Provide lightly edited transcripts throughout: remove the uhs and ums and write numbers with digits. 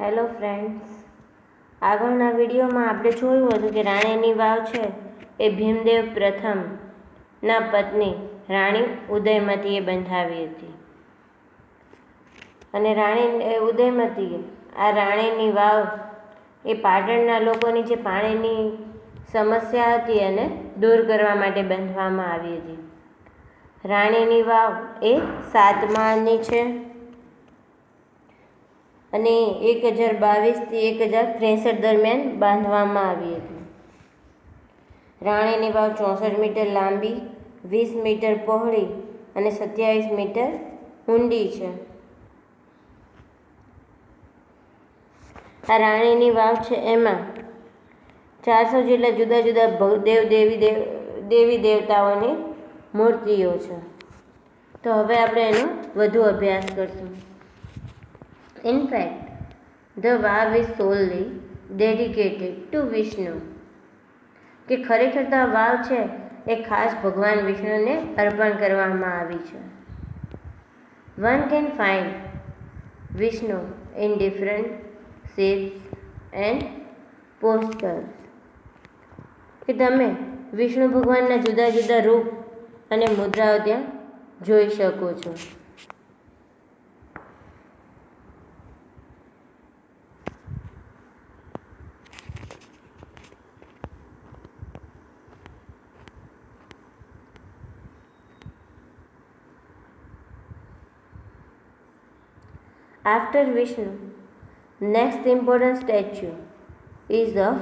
Hello friends, આગળના વિડીયોમાં આપણે જોયું હતું કે રાણીની વાવ છે એ ભીમદેવ પ્રથમના પત્ની રાણી ઉદયમતીએ બંધાવી હતી. અને રાણી ઉદયમતીએ આ રાણીની વાવ એ પાટણના લોકોની જે પાણીની સમસ્યા હતી એને દૂર કરવા માટે બાંધવામાં આવી હતી. રાણીની વાવ એ 7 માળની છે અને 1022 થી 1063 દરમિયાન બાંધવામાં આવી હતી. રાણીની વાવ 64 મીટર લાંબી, 20 મીટર પહોળી અને 27 મીટર ઊંડી છે. આ રાણીની વાવ છે એમાં 400 જેટલા જુદા જુદા દેવી દેવતાઓની મૂર્તિઓ છે. તો હવે આપણે એનો વધુ અભ્યાસ કરશું. In fact, the vow is solely dedicated to Vishnu. કે ખરેખર તો આ વાવ છે એ ખાસ ભગવાન વિષ્ણુને અર્પણ કરવામાં આવી છે. One can find Vishnu in different shapes and postures. કે તમે વિષ્ણુ ભગવાનના જુદા જુદા રૂપ અને મુદ્રાઓ ત્યાં જોઈ શકો છો. After Vishnu, next important statue is of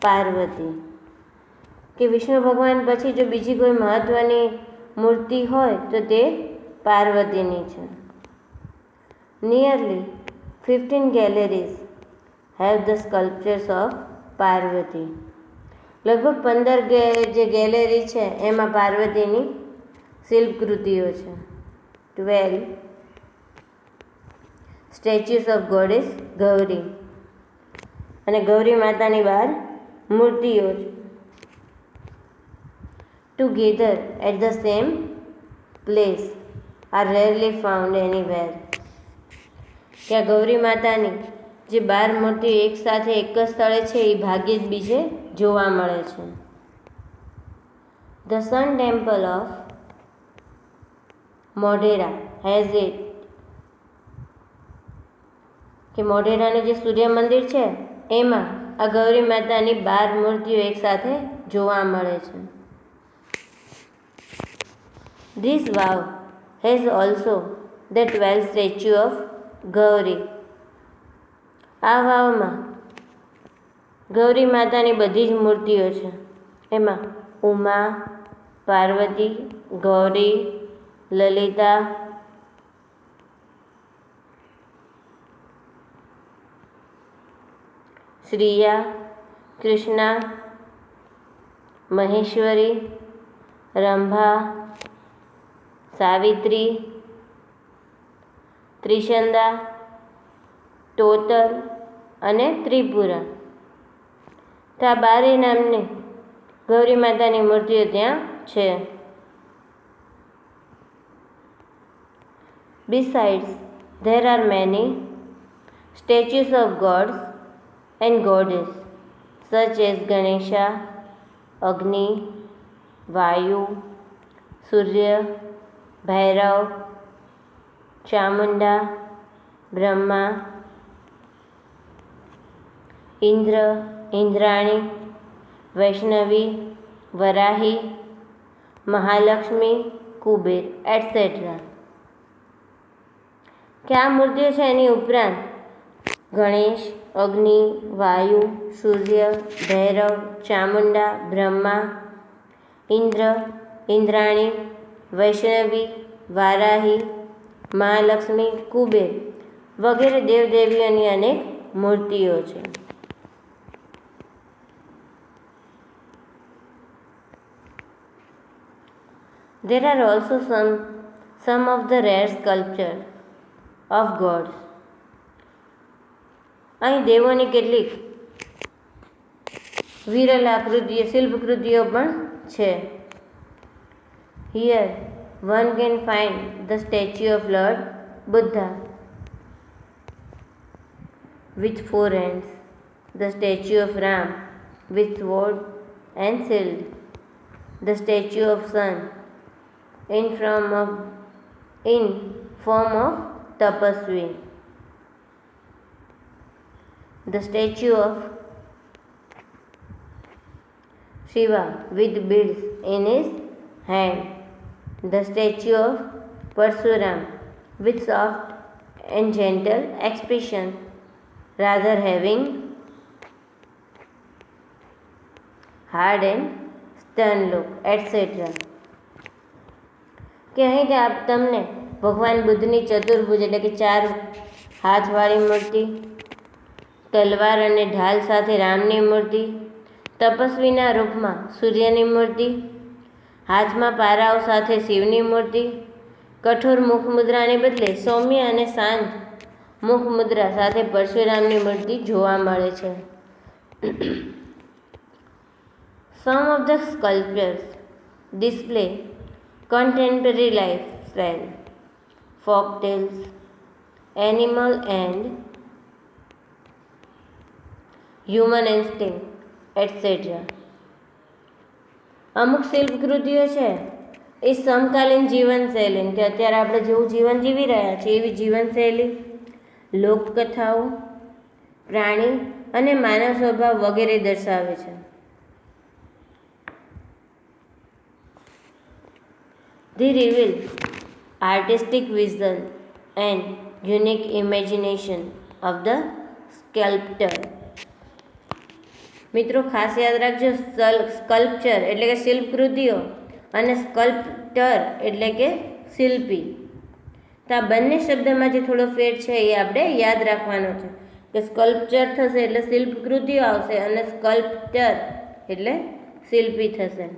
Parvati. કે વિષ્ણુ ભગવાન પછી જો બીજી કોઈ મહત્વની મૂર્તિ હોય તો તે પાર્વતીની છે. Nearly 15 galleries have the sculptures of Parvati. લગભગ 15 જે ગેલેરી છે એમાં પાર્વતીની શિલ્પકૃતિઓ છે. 12 સ્ટેચ્યુસ ઓફ ગોડેસ ગૌરી, અને ગૌરી માતાની બહાર મૂર્તિઓ છે. Together at the same place are rarely found anywhere. કે આ ગૌરી માતાની જે 12 મૂર્તિઓ એક સાથે એક જ સ્થળે છે એ ભાગ્યે જ બીજે જોવા મળે છે. The sun temple of Modhera has it. કે મોઢેરાનું જે સૂર્ય મંદિર છે એમાં આ ગૌરી માતાની 12 મૂર્તિઓ એક સાથે જોવા મળે છે. This vow has also the 12 statue of Gauri. આ વાવમાં ગૌરી માતાની બધી જ મૂર્તિઓ છે. એમાં ઉમા, પાર્વતી, ગૌરી, લલિતા, શ્રીયા, કૃષ્ણા, મહેશ્વરી, રંભા, સાવિત્રી, ત્રિશંદા, ટોતલ અને ત્રિપુરા. તો આ 12 નામની ગૌરી માતાની મૂર્તિઓ ત્યાં છે. Besides, there are many statues of gods and goddess such as Ganesha, Agni, Vayu, Surya, Bhairav, Chamunda, Brahma, Indra, Indraણી, Vaishnavi, Varahi, Mahalakshmi, Kuber etcetera. કે આ મૂર્તિઓ છે એની ઉપરાંત ગણેશ, અગ્નિ, વાયુ, સૂર્ય, ભૈરવ, ચામુંડા, બ્રહ્મા, ઇન્દ્ર, ઇન્દ્રાણી, વૈષ્ણવી, વારાહી, મહાલક્ષ્મી, કુબેર વગેરે દેવદેવીઓની અનેક મૂર્તિઓ છે. There are also some of the rare sculpture of gods. અહીં દેવોની કેટલીક વિરલ આકૃતિઓ શિલ્પકૃતિઓ પણ છે. Here one can find the statue of Lord Buddha. with 4 hands, the statue of Ram with sword and shield, the statue of sun in form of Tapasvi, the statue of Shiva with beads in his hand, the statue of Parsuram with soft and gentle expression, rather having hard and stern look, etc. કે અહીં તમને ભગવાન બુદ્ધની ચતુર્ભુજ એટલે કે 4 હાથવાળી મૂર્તિ, તલવાર અને ઢાલ સાથે રામની મૂર્તિ, તપસ્વીના રૂપમાં સૂર્યની મૂર્તિ, હાથમાં પારાઓ સાથે શિવની મૂર્તિ, કઠોર મુખમુદ્રાને બદલે સૌમ્ય અને શાંત મુખમુદ્રા સાથે પરશુરામની મૂર્તિ જોવા મળે છે. Some of the sculptures display contemporary lifestyle, folk tales, animal and human instinct, etc. અમુક શિલ્પકૃતિઓ છે એ સમકાલીન જીવનશૈલી કે અત્યારે આપણે જેવું જીવન જીવી રહ્યા છીએ એવી જીવનશૈલી, લોકકથાઓ, પ્રાણી અને માનવ સ્વભાવ વગેરે દર્શાવે છે. They reveal artistic vision and unique imagination of the sculptor. મિત્રો ખાસ યાદ રાખજો, સ્કલ્પચર એટલે કે શિલ્પકૃતિઓ અને સ્કલ્પ્ટર એટલે કે શિલ્પી. તો આ બંને શબ્દમાં જે થોડો ફેર છે એ આપણે યાદ રાખવાનો છે કે સ્કલ્પચર થશે એટલે શિલ્પકૃતિઓ આવશે અને સ્કલ્પ્ટર એટલે શિલ્પી થશે.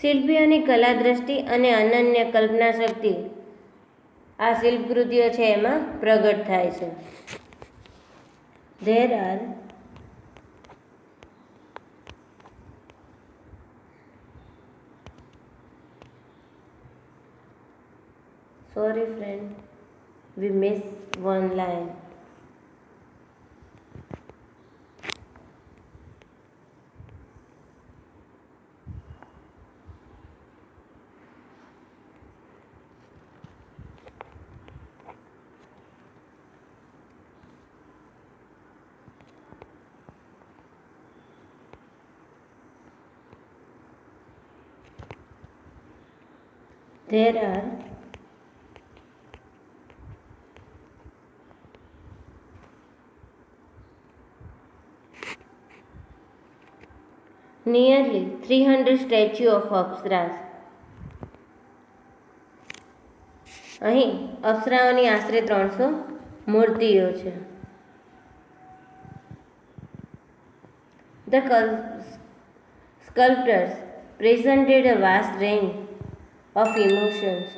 શિલ્પીઓની કલા દ્રષ્ટિ અને અનન્ય કલ્પના શક્તિ આ શિલ્પકૃતિઓ છે એમાં પ્રગટ થાય છે. There are sorry friend, we missed one line. There are nearly 300 statues of Apsaras. અહીં અપ્સરાઓની આશરે 300 મૂર્તિઓ છે. The sculptors presented a vast range of emotions.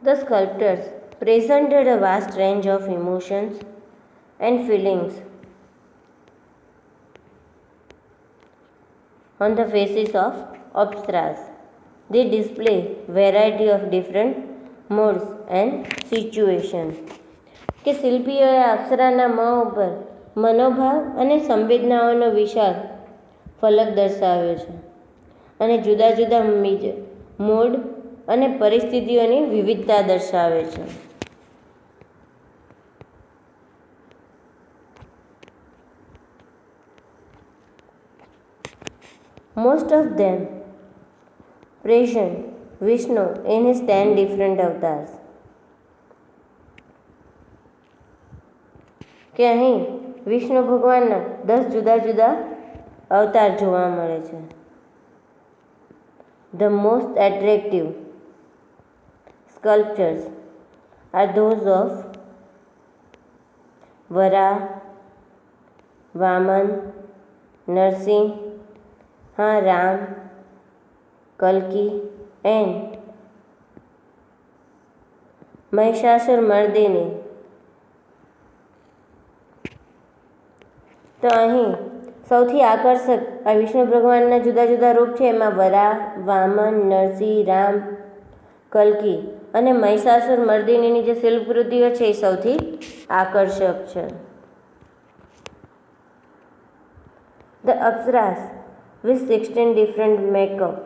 The sculptors presented a vast range of emotions and feelings on the faces of Apsaras. They display variety of different moods and situations. કે શિલ્પીઓએ અપ્સરાના મોં ઉપર મનોભાવ અને સંવેદનાઓનો વિશાળ ફલક દર્શાવ્યો છે અને જુદા જુદા મૂડ અને પરિસ્થિતિઓની વિવિધતા દર્શાવે છે. Most of them present Vishnu in his 10 different avatars. કે અહીં વિષ્ણુ ભગવાનના 10 જુદા જુદા અવતાર જોવા મળે છે. The most attractive sculptures are those of Vara, Vaman, Narsimha, Ram, Kalki and Mahishasur Mardini. તો અહીં સૌથી આકર્ષક આ વિષ્ણુ ભગવાનના જુદા જુદા રૂપ છે. એમાં વરાહ, વામન, નરસિંહ, રામ, કલ્કી અને મહિષાસુર મર્દિનીની જે શિલ્પકૃતિઓ છે એ સૌથી આકર્ષક છે. The Apsaras with 16 different makeup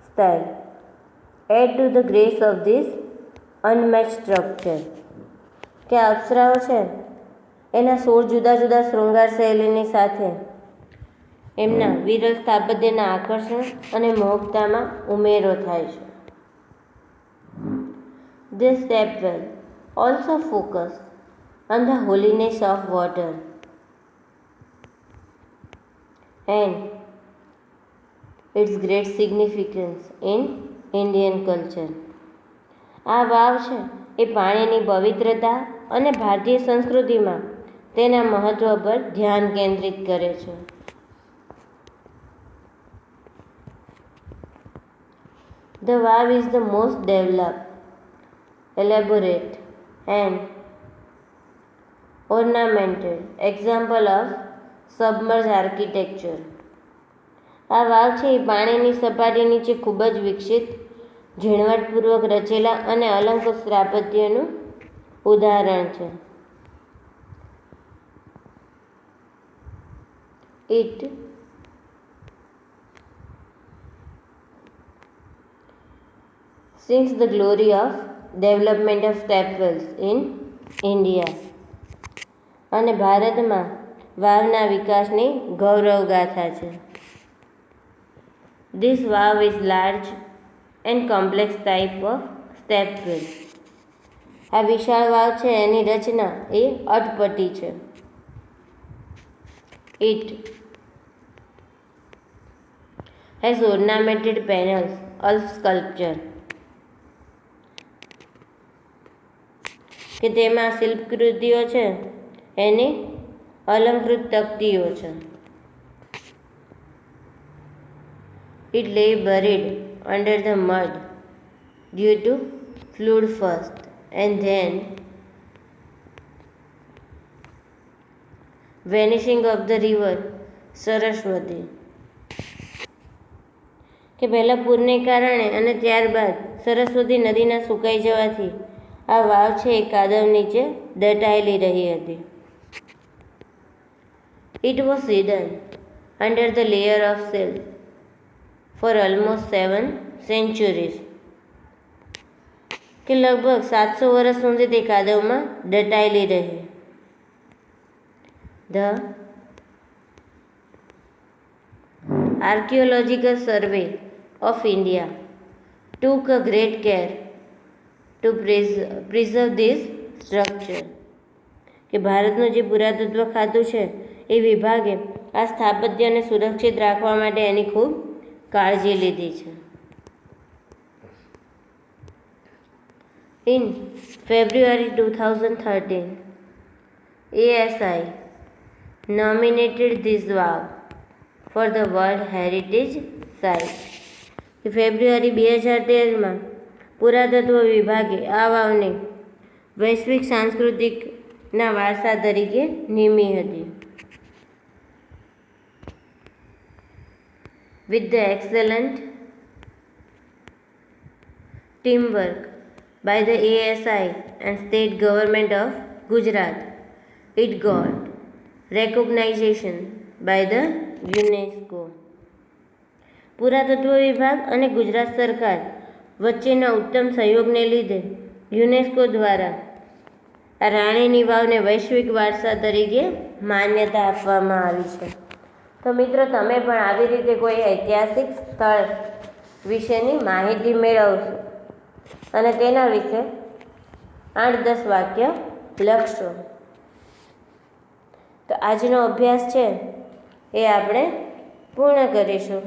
style add to the grace of this unmatched structure. કે અપ્સરાઓ છે એના 16 જુદા જુદા શૃંગાર શૈલીની સાથે એમના વિરલ સ્થાપત્યના આકર્ષણ અને મોહકતામાં ઉમેરો થાય છે. This stepwell also focus on the holiness of water and its great significance in Indian culture. આ વાવ છે એ પાણીની પવિત્રતા અને ભારતીય સંસ્કૃતિમાં તેના મહત્વ પર ધ્યાન કેન્દ્રિત કરે છે. The vav is the most developed, elaborate and ornamented example of submerged architecture. આ વાવ છે એ પાણીની સપાટી નીચે ખૂબ જ વિકસિત, ઝીણવટપૂર્વક રચેલા અને અલંકૃત સ્થાપત્યનું ઉદાહરણ છે. It sings the glory of development of stepwells in India. અને ભારતમાં વાવના વિકાસની ગૌરવગાથા છે. This vav is large and complex type of stepwell. આ વિશાળ વાવ છે એની રચના એ અટપટી છે. It has ornamented panels of sculpture. કે તેમાં શિલ્પકૃતિઓ છે એની અલંકૃત તકતીઓ છે. It lay buried under the mud due to flood first and then vanishing of the river Saraswati. કે પહેલાં પૂરને કારણે અને ત્યારબાદ સરસ્વતી નદીના સુકાઈ જવાથી આ વાવ છે એ કાદવ નીચે દટાયેલી રહી હતી. It was hidden under the layer of silt for almost 7 centuries. કે લગભગ 700 વર્ષ સુધી તે કાદવમાં દટાયેલી રહી. The Archaeological Survey of India took a great care to preserve this structure. કે ભારતનું જે પુરાતત્વ ખાતું છે એ વિભાગે આ સ્થાપત્યને સુરક્ષિત રાખવા માટે એની ખૂબ કાળજી લીધી છે. In February 2013, ASI nominated this vav for the World Heritage Site. ફેબ્રુઆરી 2013માં પુરાતત્વ વિભાગે આ વાવને વૈશ્વિક સાંસ્કૃતિકના વારસા તરીકે નિમી હતી. With the excellent teamwork by the ASI and state government of Gujarat, it got recognition by the UNESCO. પુરાતત્વ વિભાગ અને ગુજરાત સરકાર વચ્ચેના ઉત્તમ સહયોગને લીધે યુનેસ્કો દ્વારા આ રાણીની વાવને વૈશ્વિક વારસા તરીકે માન્યતા આપવામાં આવી છે. તો મિત્રો, તમે પણ આવી રીતે કોઈ ઐતિહાસિક સ્થળ વિશેની માહિતી મેળવશો અને તેના વિશે 8-10 વાક્ય લખશો. તો આજનો અભ્યાસ છે એ આપણે પૂર્ણ કરીશું.